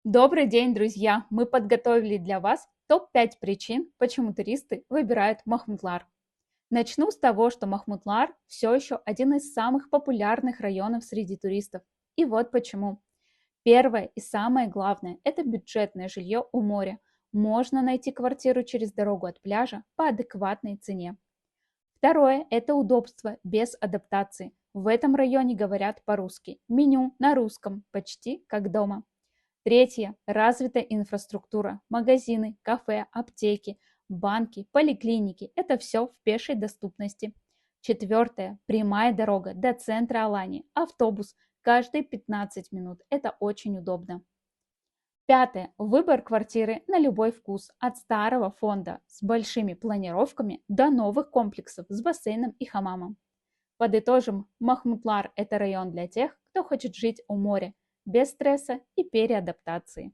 Добрый день, друзья! Мы подготовили для вас топ-5 причин, почему туристы выбирают Махмутлар. Начну с того, что Махмутлар все еще один из самых популярных районов среди туристов. И вот почему. Первое и самое главное – это бюджетное жилье у моря. Можно найти квартиру через дорогу от пляжа по адекватной цене. Второе – это удобство без адаптации. В этом районе говорят по-русски. Меню на русском, почти как дома. Третье. Развитая инфраструктура. Магазины, кафе, аптеки, банки, поликлиники. Это все в пешей доступности. Четвертое. Прямая дорога до центра Алании. Автобус каждые 15 минут. Это очень удобно. Пятое. Выбор квартиры на любой вкус. От старого фонда с большими планировками до новых комплексов с бассейном и хамамом. Подытожим, Махмутлар – это район для тех, кто хочет жить у моря, без стресса и переадаптации.